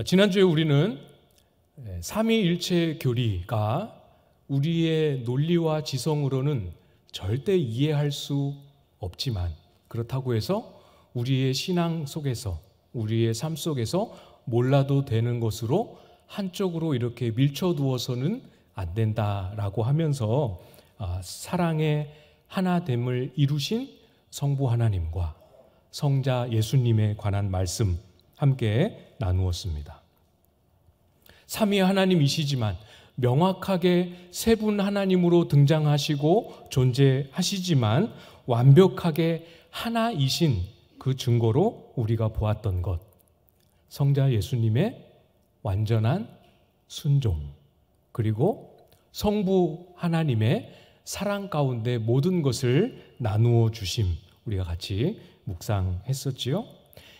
지난주에 우리는 삼위일체 교리가 우리의 논리와 지성으로는 절대 이해할 수 없지만, 그렇다고 해서 우리의 신앙 속에서, 우리의 삶 속에서 몰라도 되는 것으로 한쪽으로 이렇게 밀쳐두어서는 안 된다라고 하면서 사랑의 하나됨을 이루신 성부 하나님과 성자 예수님에 관한 말씀 함께 나누었습니다. 삼위 하나님이시지만 명확하게 세 분 하나님으로 등장하시고 존재하시지만 완벽하게 하나이신 그 증거로 우리가 보았던 것, 성자 예수님의 완전한 순종, 그리고 성부 하나님의 사랑 가운데 모든 것을 나누어 주심, 우리가 같이 묵상했었지요.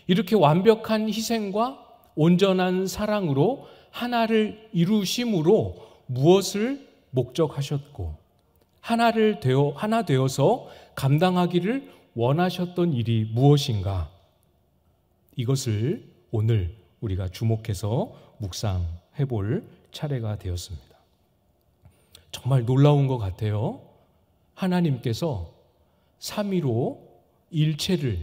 이렇게 완벽한 희생과 온전한 사랑으로 하나를 이루심으로 무엇을 목적하셨고 하나 되어서 감당하기를 원하셨던 일이 무엇인가, 이것을 오늘 우리가 주목해서 묵상해 볼 차례가 되었습니다. 정말 놀라운 것 같아요. 하나님께서 삼위로 일체를,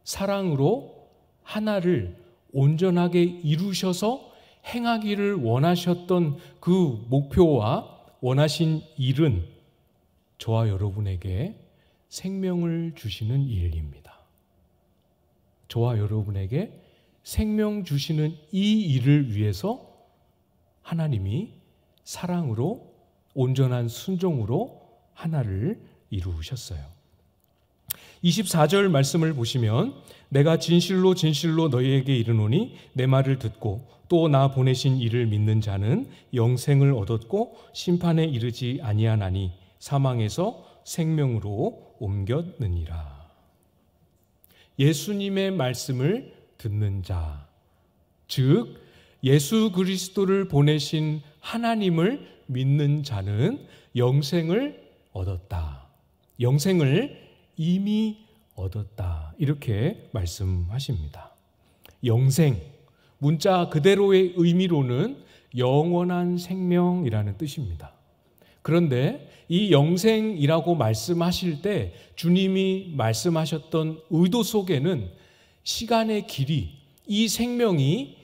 사랑으로 하나를 온전하게 이루셔서 행하기를 원하셨던 그 목표와 원하신 일은 저와 여러분에게 생명을 주시는 일입니다. 저와 여러분에게 생명 주시는 이 일을 위해서 하나님이 사랑으로, 온전한 순종으로 하나를 이루셨어요. 24절 말씀을 보시면, 내가 진실로 진실로 너희에게 이르노니 내 말을 듣고 또 나 보내신 이를 믿는 자는 영생을 얻었고 심판에 이르지 아니하나니 사망에서 생명으로 옮겼느니라. 예수님의 말씀을 듣는 자, 즉 예수 그리스도를 보내신 하나님을 믿는 자는 영생을 얻었다. 영생을 이미 얻었다. 이렇게 말씀하십니다. 영생, 문자 그대로의 의미로는 영원한 생명이라는 뜻입니다. 그런데 이 영생이라고 말씀하실 때 주님이 말씀하셨던 의도 속에는 시간의 길이, 이 생명이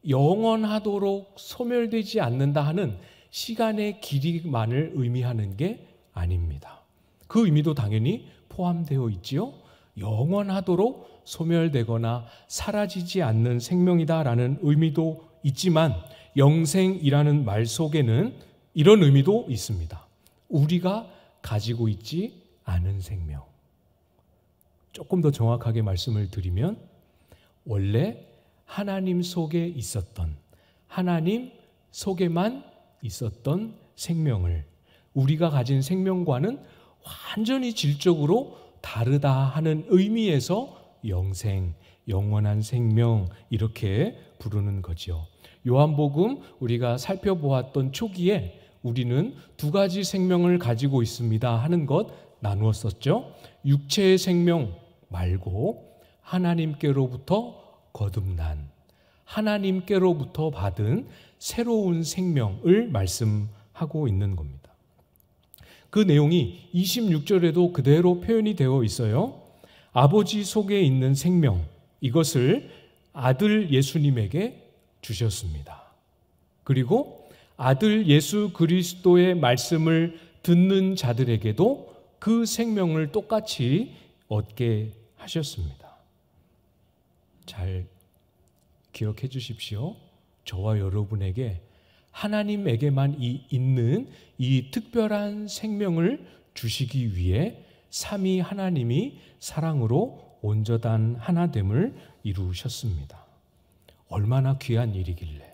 영원하도록 소멸되지 않는다 하는 시간의 길이만을 의미하는 게 아닙니다. 그 의미도 당연히 포함되어 있지요. 영원하도록 소멸되거나 사라지지 않는 생명이다라는 의미도 있지만, 영생이라는 말 속에는 이런 의미도 있습니다. 우리가 가지고 있지 않은 생명. 조금 더 정확하게 말씀을 드리면, 원래 하나님 속에 있었던, 하나님 속에만 있었던 생명을 우리가 가진 생명과는 완전히 질적으로 다르다 하는 의미에서 영생, 영원한 생명 이렇게 부르는 거죠. 요한복음 우리가 살펴보았던 초기에 우리는 두 가지 생명을 가지고 있습니다 하는 것 나누었었죠. 육체의 생명 말고 하나님께로부터 거듭난, 하나님께로부터 받은 새로운 생명을 말씀하고 있는 겁니다. 그 내용이 26절에도 그대로 표현이 되어 있어요. 아버지 속에 있는 생명, 이것을 아들 예수님에게 주셨습니다. 그리고 아들 예수 그리스도의 말씀을 듣는 자들에게도 그 생명을 똑같이 얻게 하셨습니다. 잘 기억해 주십시오. 저와 여러분에게 하나님에게만 있는 이 특별한 생명을 주시기 위해 삼위 하나님이 사랑으로 온전한 하나됨을 이루셨습니다. 얼마나 귀한 일이길래,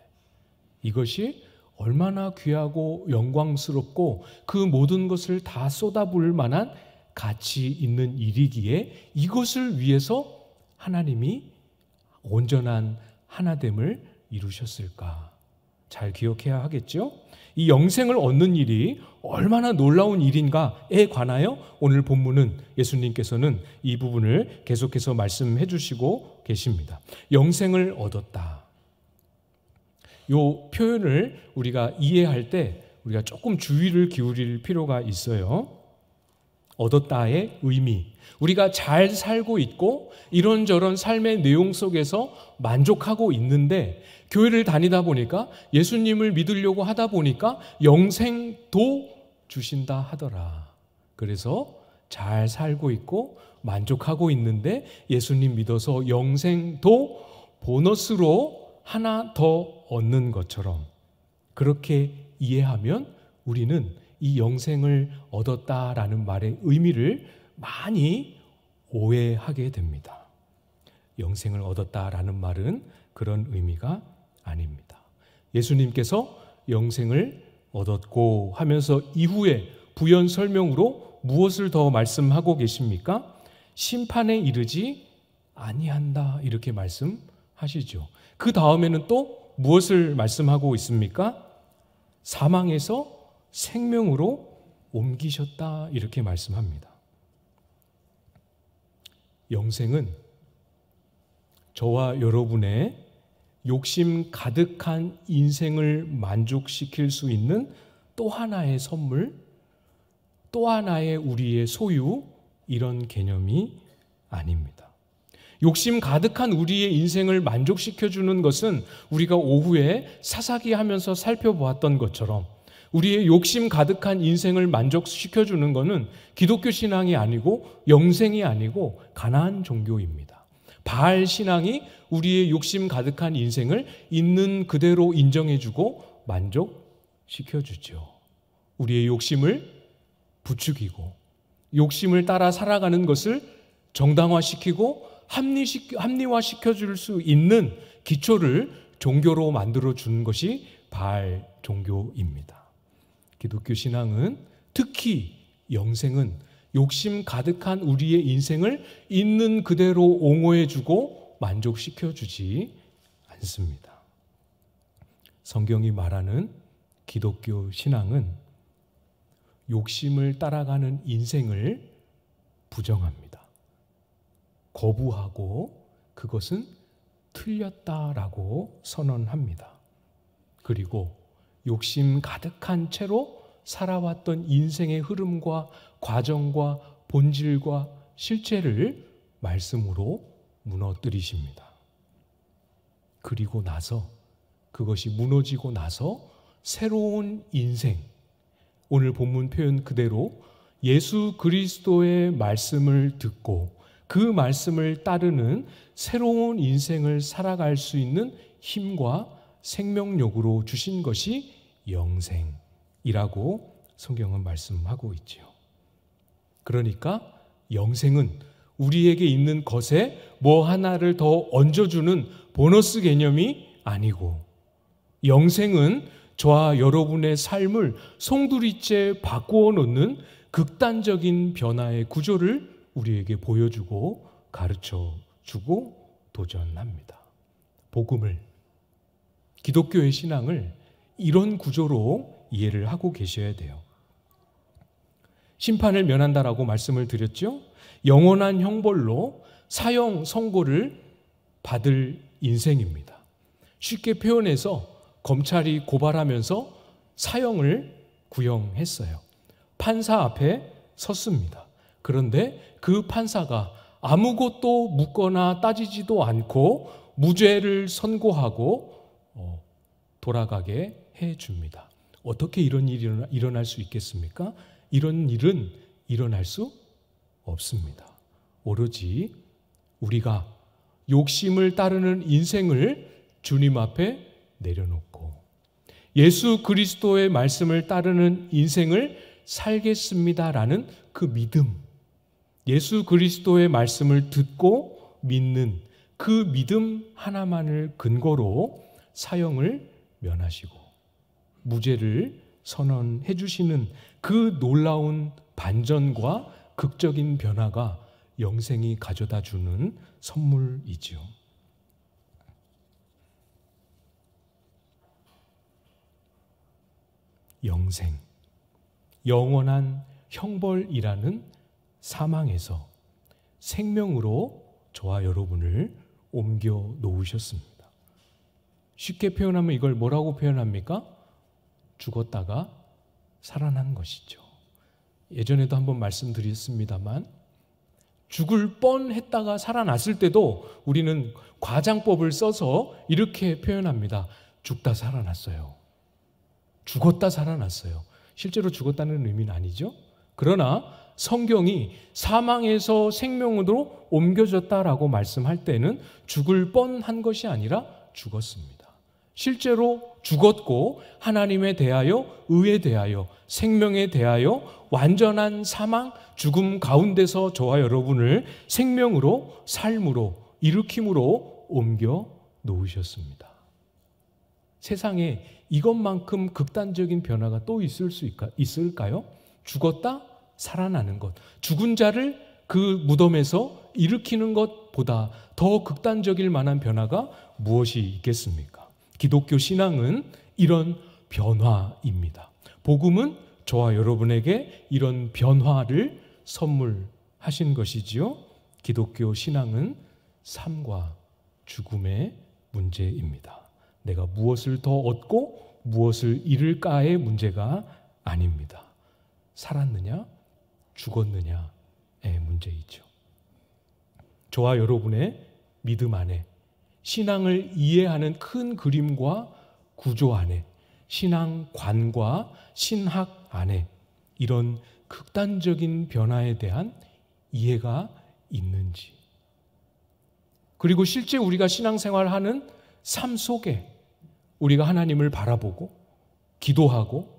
이것이 얼마나 귀하고 영광스럽고 그 모든 것을 다 쏟아부을 만한 가치 있는 일이기에 이것을 위해서 하나님이 온전한 하나됨을 이루셨을까? 잘 기억해야 하겠죠? 이 영생을 얻는 일이 얼마나 놀라운 일인가에 관하여 오늘 본문은 예수님께서는 이 부분을 계속해서 말씀해 주시고 계십니다. 영생을 얻었다. 요 표현을 우리가 이해할 때 우리가 조금 주의를 기울일 필요가 있어요. 얻었다의 의미, 우리가 잘 살고 있고 이런저런 삶의 내용 속에서 만족하고 있는데 교회를 다니다 보니까 예수님을 믿으려고 하다 보니까 영생도 주신다 하더라. 그래서 잘 살고 있고 만족하고 있는데 예수님 믿어서 영생도 보너스로 하나 더 얻는 것처럼 그렇게 이해하면 우리는 이 영생을 얻었다라는 말의 의미를 많이 오해하게 됩니다. 영생을 얻었다라는 말은 그런 의미가 아닙니다. 예수님께서 영생을 얻었고 하면서 이후에 부연 설명으로 무엇을 더 말씀하고 계십니까? 심판에 이르지 아니한다 이렇게 말씀하시죠. 그 다음에는 또 무엇을 말씀하고 있습니까? 사망에서 생명으로 옮기셨다 이렇게 말씀합니다. 영생은 저와 여러분의 욕심 가득한 인생을 만족시킬 수 있는 또 하나의 선물, 또 하나의 우리의 소유, 이런 개념이 아닙니다. 욕심 가득한 우리의 인생을 만족시켜주는 것은 우리가 오후에 사사기 하면서 살펴보았던 것처럼 우리의 욕심 가득한 인생을 만족시켜주는 것은 기독교 신앙이 아니고 영생이 아니고 가나안 종교입니다. 바알 신앙이 우리의 욕심 가득한 인생을 있는 그대로 인정해주고 만족시켜주죠. 우리의 욕심을 부추기고 욕심을 따라 살아가는 것을 정당화시키고 합리화시켜줄 수 있는 기초를 종교로 만들어주는 것이 바알 종교입니다. 기독교 신앙은 특히 영생은 욕심 가득한 우리의 인생을 있는 그대로 옹호해주고 만족시켜주지 않습니다. 성경이 말하는 기독교 신앙은 욕심을 따라가는 인생을 부정합니다. 거부하고 그것은 틀렸다라고 선언합니다. 그리고 욕심 가득한 채로 살아왔던 인생의 흐름과 과정과 본질과 실체를 말씀으로 무너뜨리십니다. 그리고 나서 그것이 무너지고 나서 새로운 인생, 오늘 본문 표현 그대로 예수 그리스도의 말씀을 듣고 그 말씀을 따르는 새로운 인생을 살아갈 수 있는 힘과 생명력으로 주신 것이 영생이라고 성경은 말씀하고 있지요. 그러니까 영생은 우리에게 있는 것에 뭐 하나를 더 얹어주는 보너스 개념이 아니고 영생은 저와 여러분의 삶을 송두리째 바꾸어 놓는 극단적인 변화의 구조를 우리에게 보여주고 가르쳐주고 도전합니다. 복음을, 기독교의 신앙을 이런 구조로 이해를 하고 계셔야 돼요. 심판을 면한다라고 말씀을 드렸죠. 영원한 형벌로 사형 선고를 받을 인생입니다. 쉽게 표현해서 검찰이 고발하면서 사형을 구형했어요. 판사 앞에 섰습니다. 그런데 그 판사가 아무것도 묻거나 따지지도 않고 무죄를 선고하고 돌아가게 해줍니다. 어떻게 이런 일이 일어날 수 있겠습니까? 이런 일은 일어날 수 없습니다. 오로지 우리가 욕심을 따르는 인생을 주님 앞에 내려놓고 예수 그리스도의 말씀을 따르는 인생을 살겠습니다라는 그 믿음, 예수 그리스도의 말씀을 듣고 믿는 그 믿음 하나만을 근거로 사형을 면하시고 무죄를 선언해 주시는 그 놀라운 반전과 극적인 변화가 영생이 가져다 주는 선물이지요. 영생, 영원한 형벌이라는 사망에서 생명으로 저와 여러분을 옮겨 놓으셨습니다. 쉽게 표현하면 이걸 뭐라고 표현합니까? 죽었다가 살아난 것이죠. 예전에도 한번 말씀드렸습니다만 죽을 뻔했다가 살아났을 때도 우리는 과장법을 써서 이렇게 표현합니다. 죽다 살아났어요. 죽었다 살아났어요. 실제로 죽었다는 의미는 아니죠. 그러나 성경이 사망에서 생명으로 옮겨졌다라고 말씀할 때는 죽을 뻔한 것이 아니라 죽었습니다. 실제로 죽었고 하나님에 대하여, 의에 대하여, 생명에 대하여 완전한 사망, 죽음 가운데서 저와 여러분을 생명으로, 삶으로, 일으킴으로 옮겨 놓으셨습니다. 세상에 이것만큼 극단적인 변화가 또 있을까요? 죽었다 살아나는 것, 죽은 자를 그 무덤에서 일으키는 것보다 더 극단적일 만한 변화가 무엇이 있겠습니까? 기독교 신앙은 이런 변화입니다. 복음은 저와 여러분에게 이런 변화를 선물하신 것이지요. 기독교 신앙은 삶과 죽음의 문제입니다. 내가 무엇을 더 얻고 무엇을 잃을까의 문제가 아닙니다. 살았느냐, 죽었느냐의 문제이죠. 저와 여러분의 믿음 안에, 신앙을 이해하는 큰 그림과 구조 안에, 신앙관과 신학 안에 이런 극단적인 변화에 대한 이해가 있는지, 그리고 실제 우리가 신앙생활하는 삶 속에 우리가 하나님을 바라보고 기도하고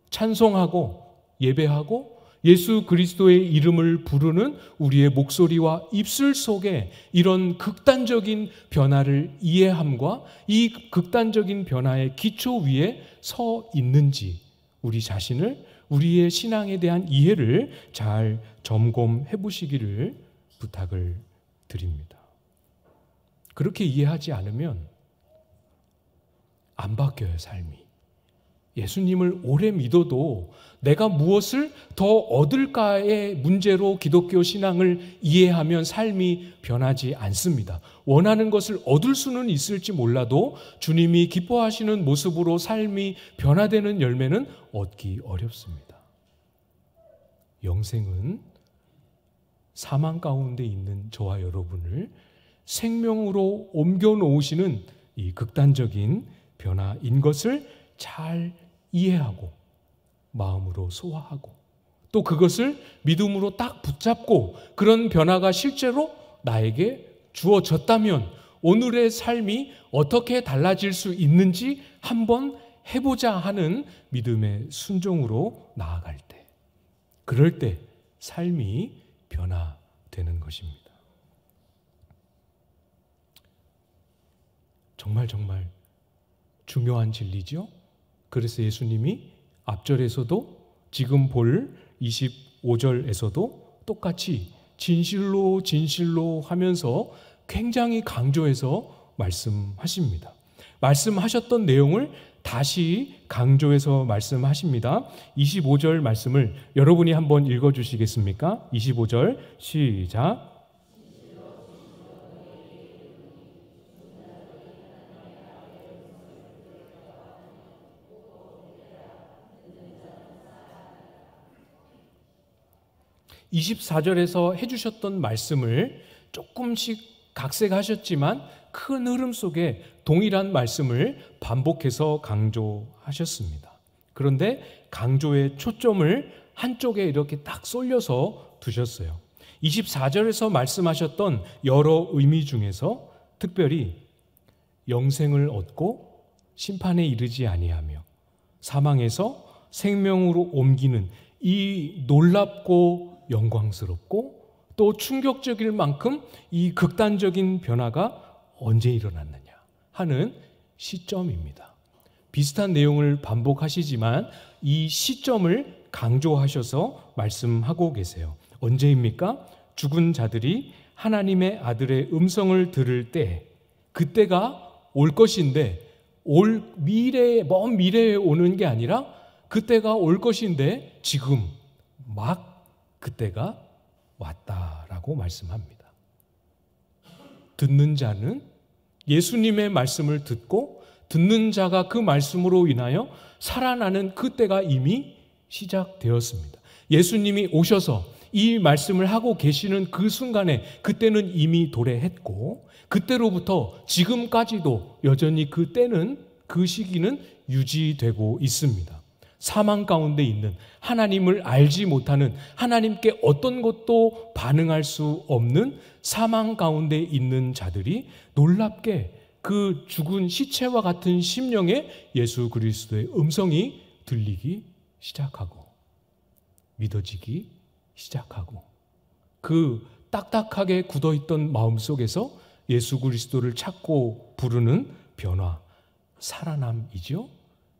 찬송하고 예배하고 예수 그리스도의 이름을 부르는 우리의 목소리와 입술 속에 이런 극단적인 변화를 이해함과 이 극단적인 변화의 기초 위에 서 있는지 우리 자신을, 우리의 신앙에 대한 이해를 잘 점검해 보시기를 부탁을 드립니다. 그렇게 이해하지 않으면 안 바뀌어요, 삶이. 예수님을 오래 믿어도 내가 무엇을 더 얻을까의 문제로 기독교 신앙을 이해하면 삶이 변하지 않습니다. 원하는 것을 얻을 수는 있을지 몰라도 주님이 기뻐하시는 모습으로 삶이 변화되는 열매는 얻기 어렵습니다. 영생은 사망 가운데 있는 저와 여러분을 생명으로 옮겨 놓으시는 이 극단적인 변화인 것을 잘 이해하고 마음으로 소화하고 또 그것을 믿음으로 딱 붙잡고 그런 변화가 실제로 나에게 주어졌다면 오늘의 삶이 어떻게 달라질 수 있는지 한번 해보자 하는 믿음의 순종으로 나아갈 때, 그럴 때 삶이 변화되는 것입니다. 정말 중요한 진리죠. 그래서 예수님이 앞절에서도 지금 볼 25절에서도 똑같이 진실로 진실로 하면서 굉장히 강조해서 말씀하십니다. 말씀하셨던 내용을 다시 강조해서 말씀하십니다. 25절 말씀을 여러분이 한번 읽어주시겠습니까? 25절 시작. 24절에서 해주셨던 말씀을 조금씩 각색하셨지만 큰 흐름 속에 동일한 말씀을 반복해서 강조하셨습니다. 그런데 강조의 초점을 한쪽에 이렇게 딱 쏠려서 두셨어요. 24절에서 말씀하셨던 여러 의미 중에서 특별히 영생을 얻고 심판에 이르지 아니하며 사망에서 생명으로 옮기는 이 놀랍고 영광스럽고 또 충격적일 만큼 이 극단적인 변화가 언제 일어났느냐 하는 시점입니다. 비슷한 내용을 반복하시지만 이 시점을 강조하셔서 말씀하고 계세요. 언제입니까? 죽은 자들이 하나님의 아들의 음성을 들을 때, 그때가 올 것인데 먼 미래에 오는 게 아니라 그때가 올 것인데 지금 막 그때가 왔다라고 말씀합니다. 듣는 자는 예수님의 말씀을 듣고 듣는 자가 그 말씀으로 인하여 살아나는 그때가 이미 시작되었습니다. 예수님이 오셔서 이 말씀을 하고 계시는 그 순간에 그때는 이미 도래했고, 그때로부터 지금까지도 여전히 그 때는, 그 시기는 유지되고 있습니다. 사망 가운데 있는, 하나님을 알지 못하는, 하나님께 어떤 것도 반응할 수 없는 사망 가운데 있는 자들이 놀랍게 그 죽은 시체와 같은 심령에 예수 그리스도의 음성이 들리기 시작하고 믿어지기 시작하고, 그 딱딱하게 굳어있던 마음속에서 예수 그리스도를 찾고 부르는 변화, 살아남이죠.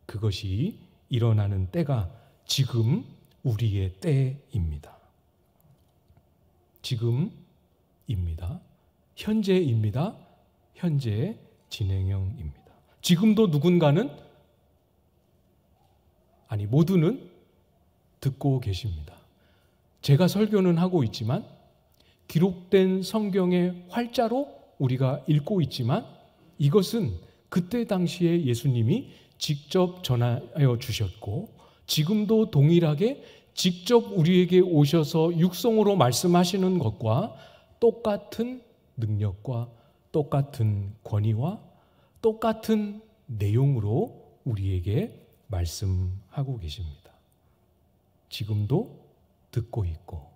그것이 일어나는 때가 지금 우리의 때입니다. 지금입니다. 현재입니다. 현재 진행형입니다. 지금도 누군가는, 아니 모두는 듣고 계십니다. 제가 설교는 하고 있지만, 기록된 성경의 활자로 우리가 읽고 있지만, 이것은 그때 당시에 예수님이 직접 전하여 주셨고, 지금도 동일하게 직접 우리에게 오셔서 육성으로 말씀하시는 것과 똑같은 능력과 똑같은 권위와 똑같은 내용으로 우리에게 말씀하고 계십니다. 지금도 듣고 있고,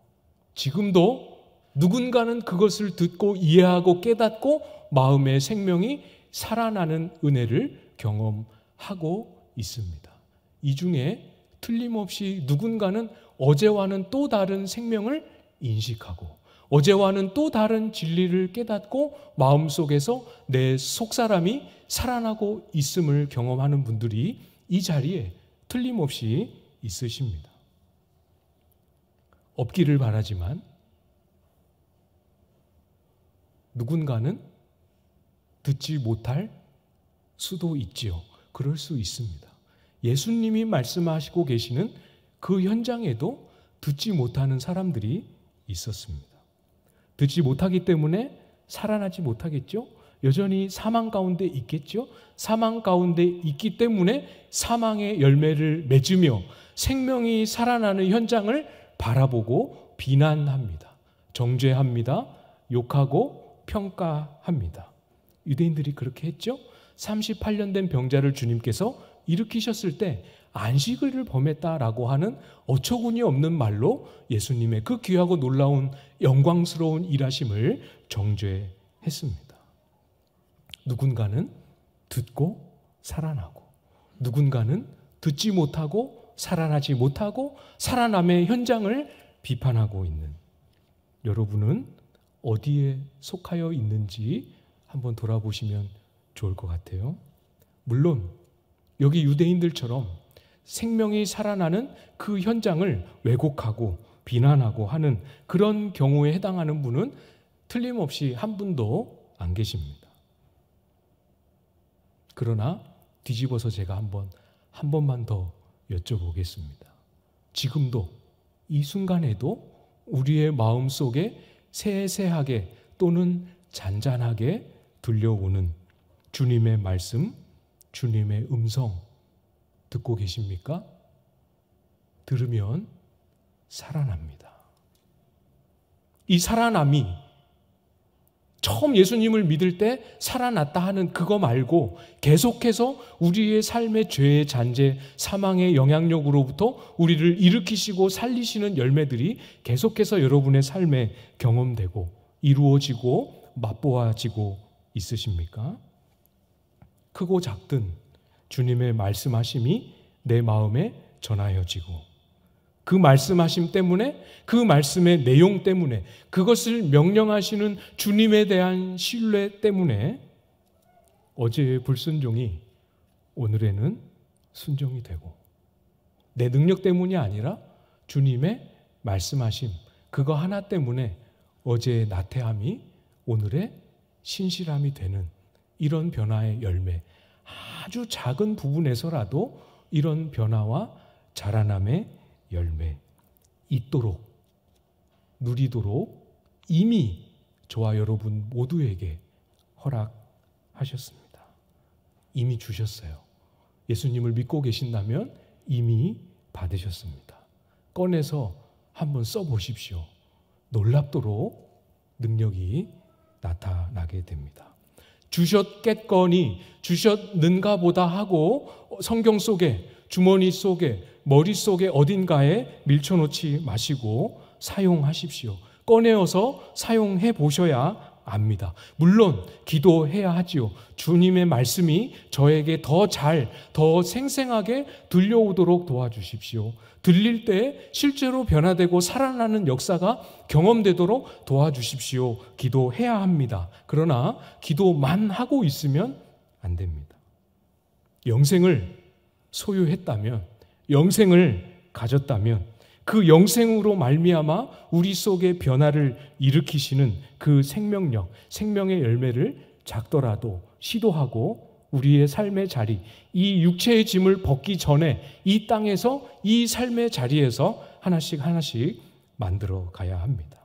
지금도 누군가는 그것을 듣고 이해하고 깨닫고 마음의 생명이 살아나는 은혜를 경험하고 있습니다. 이 중에 틀림없이 누군가는 어제와는 또 다른 생명을 인식하고, 어제와는 또 다른 진리를 깨닫고 마음속에서 내 속사람이 살아나고 있음을 경험하는 분들이 이 자리에 틀림없이 있으십니다. 없기를 바라지만 누군가는 듣지 못할 수도 있지요. 그럴 수 있습니다. 예수님이 말씀하시고 계시는 그 현장에도 듣지 못하는 사람들이 있었습니다. 듣지 못하기 때문에 살아나지 못하겠죠? 여전히 사망 가운데 있겠죠? 사망 가운데 있기 때문에 사망의 열매를 맺으며 생명이 살아나는 현장을 바라보고 비난합니다. 정죄합니다. 욕하고 평가합니다. 유대인들이 그렇게 했죠? 38년 된 병자를 주님께서 일으키셨을 때 안식일을 범했다라고 하는 어처구니 없는 말로 예수님의 그 귀하고 놀라운 영광스러운 일하심을 정죄했습니다. 누군가는 듣고 살아나고, 누군가는 듣지 못하고 살아나지 못하고 살아남의 현장을 비판하고 있는, 여러분은 어디에 속하여 있는지 한번 돌아보시면 좋을 것 같아요. 물론 여기 유대인들처럼 생명이 살아나는 그 현장을 왜곡하고 비난하고 하는 그런 경우에 해당하는 분은 틀림없이 한 분도 안 계십니다. 그러나 뒤집어서 제가 한 번만 더 여쭤보겠습니다. 지금도 이 순간에도 우리의 마음속에 세세하게 또는 잔잔하게 들려오는 주님의 말씀, 주님의 음성 듣고 계십니까? 들으면 살아납니다. 이 살아남이 처음 예수님을 믿을 때 살아났다 하는 그거 말고 계속해서 우리의 삶의 죄의 잔재, 사망의 영향력으로부터 우리를 일으키시고 살리시는 열매들이 계속해서 여러분의 삶에 경험되고 이루어지고 맛보아지고 있으십니까? 크고 작든 주님의 말씀하심이 내 마음에 전하여지고, 그 말씀하심 때문에, 그 말씀의 내용 때문에, 그것을 명령하시는 주님에 대한 신뢰 때문에 어제의 불순종이 오늘에는 순종이 되고, 내 능력 때문이 아니라 주님의 말씀하심 그거 하나 때문에 어제의 나태함이 오늘의 신실함이 되는 이런 변화의 열매, 아주 작은 부분에서라도 이런 변화와 자라남의 열매 있도록, 누리도록 이미 저와 여러분 모두에게 허락하셨습니다. 이미 주셨어요. 예수님을 믿고 계신다면 이미 받으셨습니다. 꺼내서 한번 써보십시오. 놀랍도록 능력이 나타나게 됩니다. 주셨겠거니 주셨는가 보다 하고 성경 속에, 주머니 속에, 머릿속에 어딘가에 밀쳐놓지 마시고 사용하십시오. 꺼내어서 사용해 보셔야 압니다. 물론 기도해야 하지요. 주님의 말씀이 저에게 더 잘, 더 생생하게 들려오도록 도와주십시오. 들릴 때 실제로 변화되고 살아나는 역사가 경험되도록 도와주십시오. 기도해야 합니다. 그러나 기도만 하고 있으면 안 됩니다. 영생을 소유했다면, 영생을 가졌다면 그 영생으로 말미암아 우리 속에 변화를 일으키시는 그 생명력, 생명의 열매를 작더라도 시도하고 우리의 삶의 자리, 이 육체의 짐을 벗기 전에 이 땅에서, 이 삶의 자리에서 하나씩 하나씩 만들어 가야 합니다.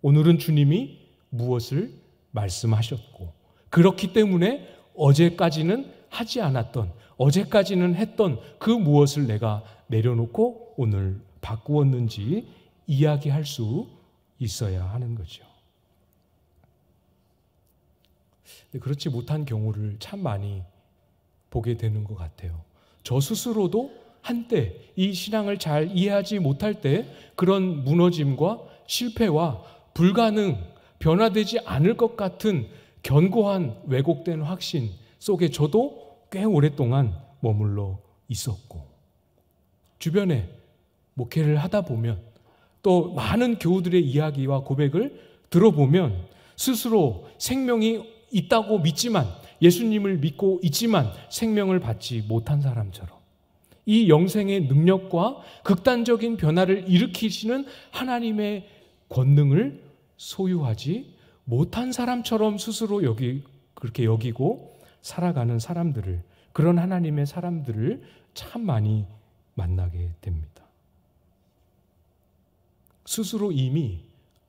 오늘은 주님이 무엇을 말씀하셨고, 그렇기 때문에 어제까지는 하지 않았던, 어제까지는 했던 그 무엇을 내가 내려놓고 오늘 바꾸었는지 이야기할 수 있어야 하는 거죠. 그렇지 못한 경우를 참 많이 보게 되는 것 같아요. 저 스스로도 한때 이 신앙을 잘 이해하지 못할 때 그런 무너짐과 실패와 불가능, 변화되지 않을 것 같은 견고한 왜곡된 확신 속에 저도 꽤 오랫동안 머물러 있었고, 주변에 목회를 하다 보면 또 많은 교우들의 이야기와 고백을 들어보면 스스로 생명이 있다고 믿지만, 예수님을 믿고 있지만 생명을 받지 못한 사람처럼, 이 영생의 능력과 극단적인 변화를 일으키시는 하나님의 권능을 소유하지 못한 사람처럼 스스로 그렇게 여기고 살아가는 사람들을, 그런 하나님의 사람들을 참 많이 만나게 됩니다. 스스로 이미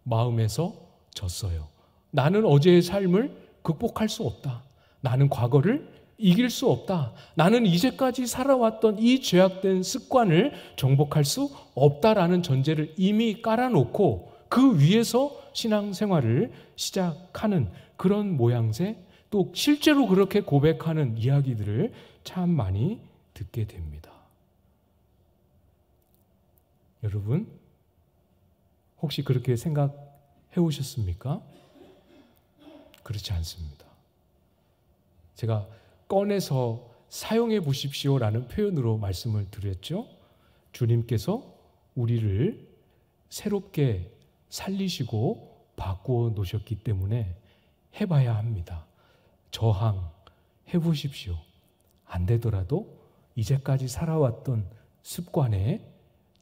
마음에서 졌어요. 나는 어제의 삶을 극복할 수 없다. 나는 과거를 이길 수 없다. 나는 이제까지 살아왔던 이 죄악된 습관을 정복할 수 없다라는 전제를 이미 깔아놓고 그 위에서 신앙생활을 시작하는 그런 모양새, 또 실제로 그렇게 고백하는 이야기들을 참 많이 듣게 됩니다. 여러분, 혹시 그렇게 생각해 오셨습니까? 그렇지 않습니다. 제가 꺼내서 사용해 보십시오라는 표현으로 말씀을 드렸죠. 주님께서 우리를 새롭게 살리시고 바꾸어 놓으셨기 때문에 해봐야 합니다. 저항해 보십시오. 안 되더라도 이제까지 살아왔던 습관에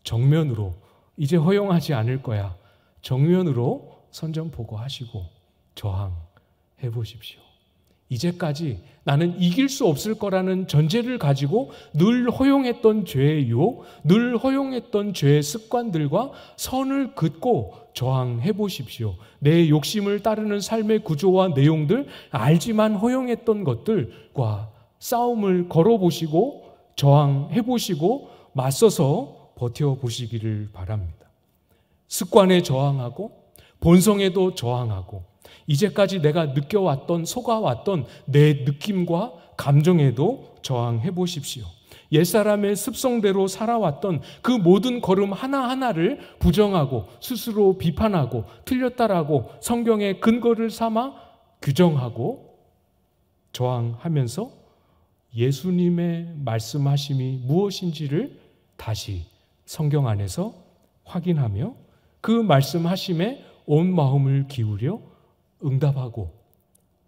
정면으로, 이제 허용하지 않을 거야, 정면으로 선전포고하시고 저항해 보십시오. 이제까지 나는 이길 수 없을 거라는 전제를 가지고 늘 허용했던 죄의 유혹, 늘 허용했던 죄의 습관들과 선을 긋고 저항해 보십시오. 내 욕심을 따르는 삶의 구조와 내용들, 알지만 허용했던 것들과 싸움을 걸어보시고 저항해 보시고 맞서서 버텨보시기를 바랍니다. 습관에 저항하고 본성에도 저항하고 이제까지 내가 느껴왔던, 속아왔던 내 느낌과 감정에도 저항해 보십시오. 옛사람의 습성대로 살아왔던 그 모든 걸음 하나하나를 부정하고 스스로 비판하고 틀렸다라고 성경의 근거를 삼아 규정하고 저항하면서 예수님의 말씀하심이 무엇인지를 다시 성경 안에서 확인하며 그 말씀하심에 온 마음을 기울여 응답하고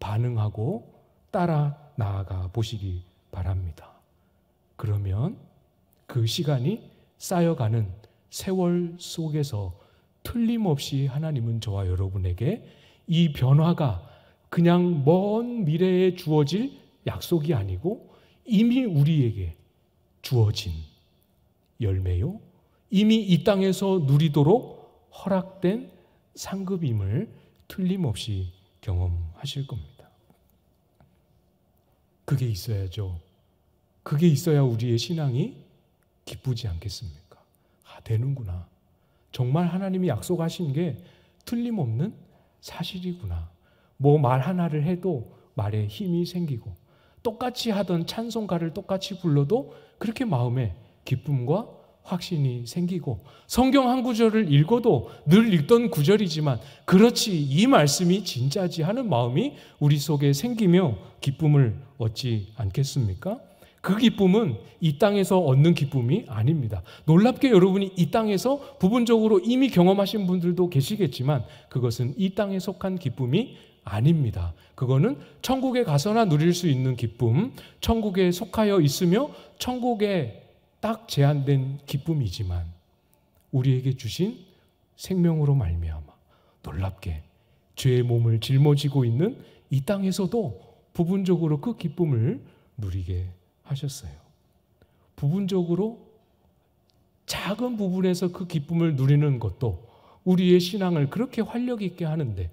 반응하고 따라 나아가 보시기 바랍니다. 그러면 그 시간이 쌓여가는 세월 속에서 틀림없이 하나님은 저와 여러분에게 이 변화가 그냥 먼 미래에 주어질 약속이 아니고 이미 우리에게 주어진 열매요, 이미 이 땅에서 누리도록 허락된 상급임을 틀림없이 경험하실 겁니다. 그게 있어야죠. 그게 있어야 우리의 신앙이 기쁘지 않겠습니까? 아, 되는구나. 정말 하나님이 약속하신 게 틀림없는 사실이구나. 뭐 말 하나를 해도 말에 힘이 생기고, 똑같이 하던 찬송가를 똑같이 불러도 그렇게 마음에 기쁨과 확신이 생기고, 성경 한 구절을 읽어도 늘 읽던 구절이지만 그렇지, 이 말씀이 진짜지 하는 마음이 우리 속에 생기며 기쁨을 얻지 않겠습니까? 그 기쁨은 이 땅에서 얻는 기쁨이 아닙니다. 놀랍게 여러분이 이 땅에서 부분적으로 이미 경험하신 분들도 계시겠지만 그것은 이 땅에 속한 기쁨이 아닙니다. 그거는 천국에 가서나 누릴 수 있는 기쁨, 천국에 속하여 있으며 천국에 딱 제한된 기쁨이지만 우리에게 주신 생명으로 말미암아 놀랍게 죄의 몸을 짊어지고 있는 이 땅에서도 부분적으로 그 기쁨을 누리게 하셨어요. 부분적으로 작은 부분에서 그 기쁨을 누리는 것도 우리의 신앙을 그렇게 활력 있게 하는데,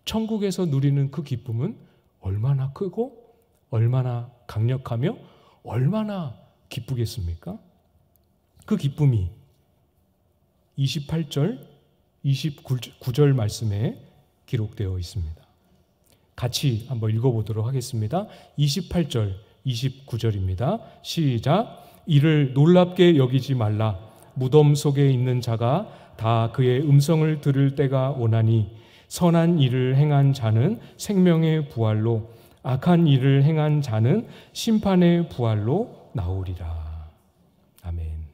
천국에서 누리는 그 기쁨은 얼마나 크고 얼마나 강력하며 얼마나 기쁘겠습니까? 그 기쁨이 28절, 29절 말씀에 기록되어 있습니다. 같이 한번 읽어보도록 하겠습니다. 28절, 29절입니다. 시작. 이를 놀랍게 여기지 말라. 무덤 속에 있는 자가 다 그의 음성을 들을 때가 오나니 선한 일을 행한 자는 생명의 부활로, 악한 일을 행한 자는 심판의 부활로 나오리라. 아멘.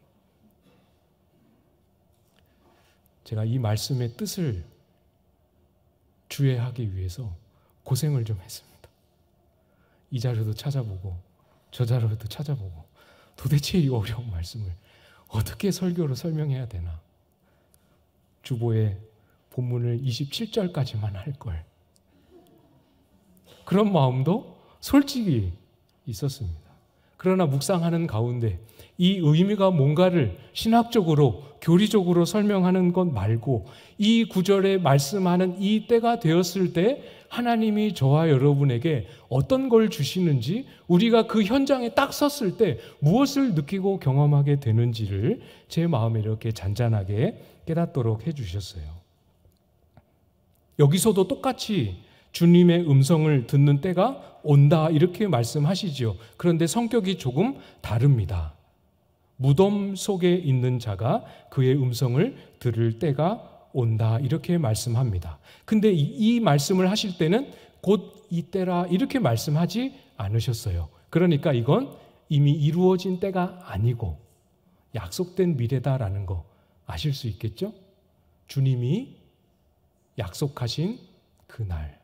제가 이 말씀의 뜻을 주의하기 위해서 고생을 좀 했습니다. 이 자료도 찾아보고 저 자료도 찾아보고 도대체 이 어려운 말씀을 어떻게 설교로 설명해야 되나. 주보에 본문을 27절까지만 할 걸. 그런 마음도 솔직히 있었습니다. 그러나 묵상하는 가운데 이 의미가 뭔가를 신학적으로 교리적으로 설명하는 것 말고 이 구절에 말씀하는 이 때가 되었을 때 하나님이 저와 여러분에게 어떤 걸 주시는지, 우리가 그 현장에 딱 섰을 때 무엇을 느끼고 경험하게 되는지를 제 마음에 이렇게 잔잔하게 깨닫도록 해주셨어요. 여기서도 똑같이 주님의 음성을 듣는 때가 온다 이렇게 말씀하시죠. 그런데 성격이 조금 다릅니다. 무덤 속에 있는 자가 그의 음성을 들을 때가 온다 이렇게 말씀합니다. 근데 이 말씀을 하실 때는 곧 이때라 이렇게 말씀하지 않으셨어요. 그러니까 이건 이미 이루어진 때가 아니고 약속된 미래다라는 거 아실 수 있겠죠? 주님이 약속하신 그날,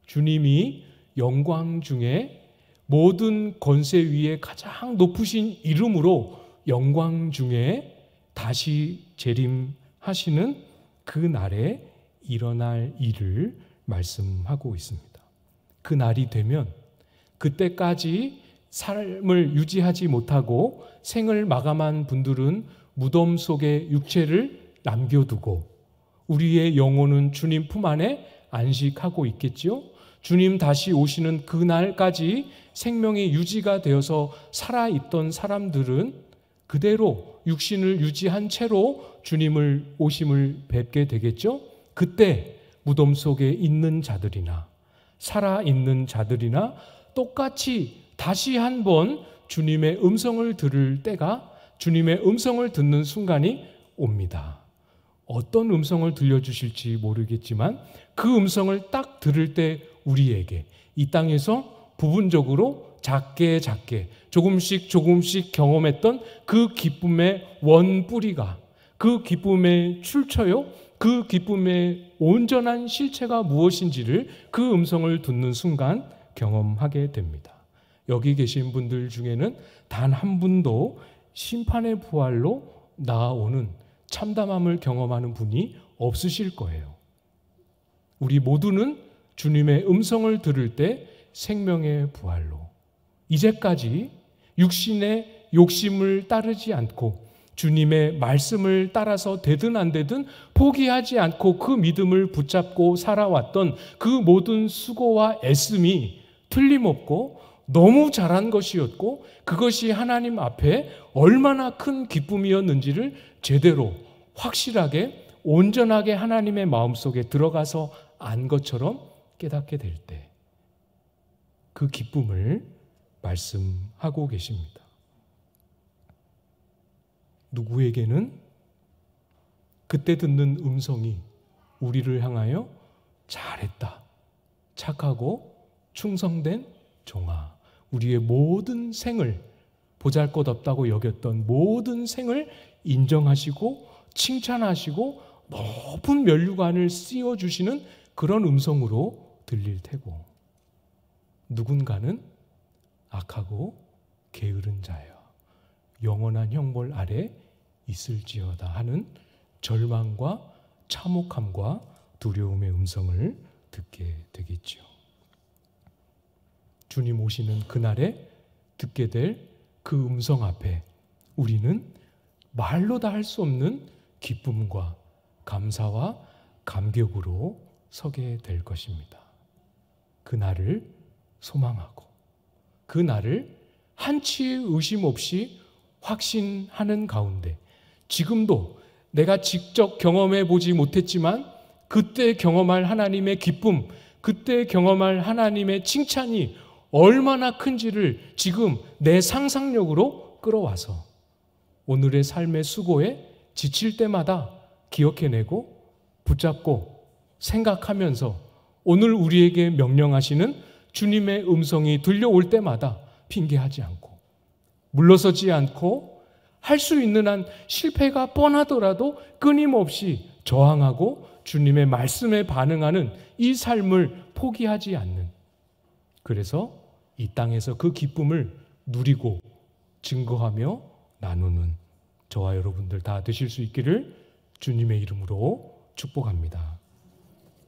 주님이 영광 중에 모든 권세 위에 가장 높으신 이름으로 영광 중에 다시 재림하시는 그 날에 일어날 일을 말씀하고 있습니다. 그 날이 되면 그때까지 삶을 유지하지 못하고 생을 마감한 분들은 무덤 속에 육체를 남겨두고 우리의 영혼은 주님 품 안에 안식하고 있겠지요. 주님 다시 오시는 그날까지 생명이 유지가 되어서 살아있던 사람들은 그대로 육신을 유지한 채로 주님을 오심을 뵙게 되겠죠. 그때 무덤 속에 있는 자들이나 살아있는 자들이나 똑같이 다시 한번 주님의 음성을 들을 때가, 주님의 음성을 듣는 순간이 옵니다. 어떤 음성을 들려주실지 모르겠지만 그 음성을 딱 들을 때 우리에게 이 땅에서 부분적으로 작게 조금씩 경험했던 그 기쁨의 원뿌리가, 그 기쁨의 출처요, 그 기쁨의 온전한 실체가 무엇인지를 그 음성을 듣는 순간 경험하게 됩니다. 여기 계신 분들 중에는 단 한 분도 심판의 부활로 나아오는 참담함을 경험하는 분이 없으실 거예요. 우리 모두는 주님의 음성을 들을 때 생명의 부활로, 이제까지 육신의 욕심을 따르지 않고 주님의 말씀을 따라서 되든 안 되든 포기하지 않고 그 믿음을 붙잡고 살아왔던 그 모든 수고와 애씀이 틀림없고 너무 잘한 것이었고 그것이 하나님 앞에 얼마나 큰 기쁨이었는지를 제대로 확실하게 온전하게 하나님의 마음속에 들어가서 안 것처럼 깨닫게 될 때 그 기쁨을 말씀하고 계십니다. 누구에게는 그때 듣는 음성이 우리를 향하여 잘했다, 착하고 충성된 종아, 우리의 모든 생을, 보잘것없다고 여겼던 모든 생을 인정하시고 칭찬하시고 높은 면류관을 씌워주시는 그런 음성으로 들릴 테고, 누군가는 악하고 게으른 자여 영원한 형벌 아래 있을지어다 하는 절망과 참혹함과 두려움의 음성을 듣게 되겠지요. 주님 오시는 그날에 듣게 될 그 음성 앞에 우리는 말로 다 할 수 없는 기쁨과 감사와 감격으로 서게 될 것입니다. 그 날을 소망하고 그 날을 한치의 의심 없이 확신하는 가운데 지금도 내가 직접 경험해 보지 못했지만 그때 경험할 하나님의 기쁨, 그때 경험할 하나님의 칭찬이 얼마나 큰지를 지금 내 상상력으로 끌어와서 오늘의 삶의 수고에 지칠 때마다 기억해내고 붙잡고 생각하면서 오늘 우리에게 명령하시는 주님의 음성이 들려올 때마다 핑계하지 않고 물러서지 않고 할 수 있는 한 실패가 뻔하더라도 끊임없이 저항하고 주님의 말씀에 반응하는 이 삶을 포기하지 않는, 그래서 이 땅에서 그 기쁨을 누리고 증거하며 나누는 저와 여러분들 다 되실 수 있기를 주님의 이름으로 축복합니다.